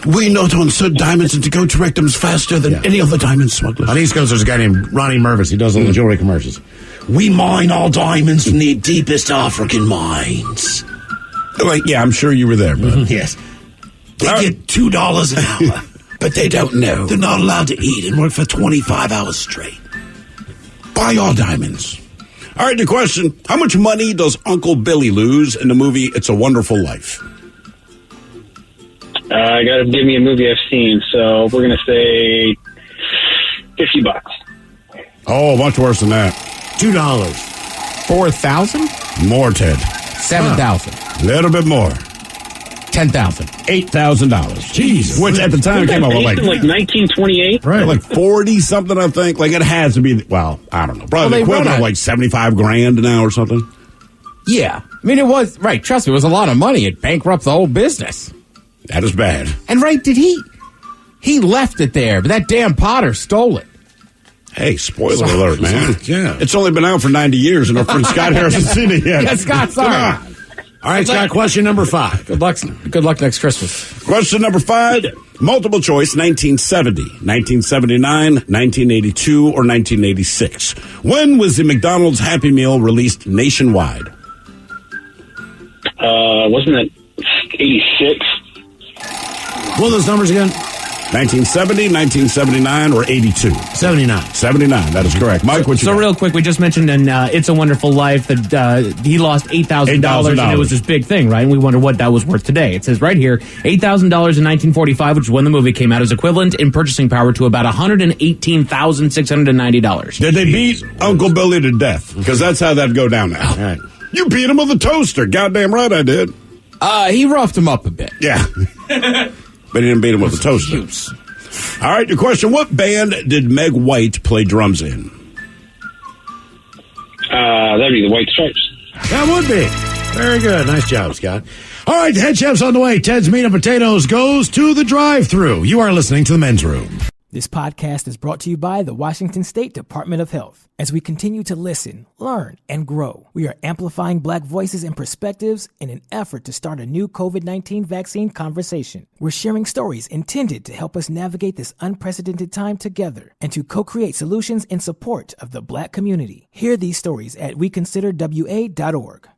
[SPEAKER 7] We know to insert diamonds into goat rectums faster than any other diamond smugglers.
[SPEAKER 1] On East Coast, there's a guy named Ronnie Mervis. He does all the jewelry commercials. We mine our diamonds from the deepest African mines.
[SPEAKER 7] Like, yeah, I'm sure you were there, bud.
[SPEAKER 1] Yes. They get $2 an hour, but they don't know. They're not allowed to eat and work for 25 hours straight.
[SPEAKER 7] Buy all diamonds. All right, the question. How much money does Uncle Billy lose in the movie It's a Wonderful Life?
[SPEAKER 16] I got to give me a movie I've seen, so we're going to say $50.
[SPEAKER 7] Oh, much worse than that.
[SPEAKER 1] $2.
[SPEAKER 9] 4,000?
[SPEAKER 7] More, Ted.
[SPEAKER 9] 7,000.
[SPEAKER 7] A little bit more.
[SPEAKER 9] 10,000.
[SPEAKER 7] $8,000. Jesus. Which at the time came out with
[SPEAKER 16] like 1928?
[SPEAKER 7] Right. Like 40 something, I think. Like it has to be, well, I don't know. Probably the equivalent of like 75 grand now or something.
[SPEAKER 9] Yeah. I mean, it was, right, trust me, it was a lot of money. It bankrupted the whole business.
[SPEAKER 7] That is bad.
[SPEAKER 9] And right, he left it there, but that damn Potter stole it.
[SPEAKER 7] Hey, spoiler alert, man. Yeah. It's only been out for 90 years and our friend Scott hasn't seen it yet.
[SPEAKER 9] Yeah, Scott, sorry.
[SPEAKER 1] All right, Scott, question number 5.
[SPEAKER 9] Good luck next Christmas.
[SPEAKER 7] Question number 5, multiple choice, 1970, 1979, 1982, or 1986. When was the McDonald's Happy Meal released nationwide?
[SPEAKER 16] Wasn't it 86?
[SPEAKER 1] What are those numbers again?
[SPEAKER 7] 1970, 1979, or 82?
[SPEAKER 1] 79.
[SPEAKER 7] 79, that is correct. Mike, what you
[SPEAKER 15] So
[SPEAKER 7] got?
[SPEAKER 15] real quick, we just mentioned in It's a Wonderful Life that he lost $8,000, and it was this big thing, right? And we wonder what that was worth today. It says right here, $8,000 in 1945, which is when the movie came out, is equivalent in purchasing power to about $118,690.
[SPEAKER 7] Did they beat Uncle Billy to death? Because that's how that'd go down now.
[SPEAKER 1] All right.
[SPEAKER 7] You beat him with a toaster. Goddamn right I did.
[SPEAKER 9] He roughed him up a bit.
[SPEAKER 7] Yeah. But he didn't beat him with a toaster. All right, your question. What band did Meg White play drums in?
[SPEAKER 16] That'd be the White Stripes.
[SPEAKER 1] That would be. Very good. Nice job, Scott. All right, the head chef's on the way. Ted's Meat and Potatoes goes to the drive-thru. You are listening to The Men's Room.
[SPEAKER 4] This podcast is brought to you by the Washington State Department of Health. As we continue to listen, learn, and grow, we are amplifying Black voices and perspectives in an effort to start a new COVID-19 vaccine conversation. We're sharing stories intended to help us navigate this unprecedented time together and to co-create solutions in support of the Black community. Hear these stories at weconsiderwa.org.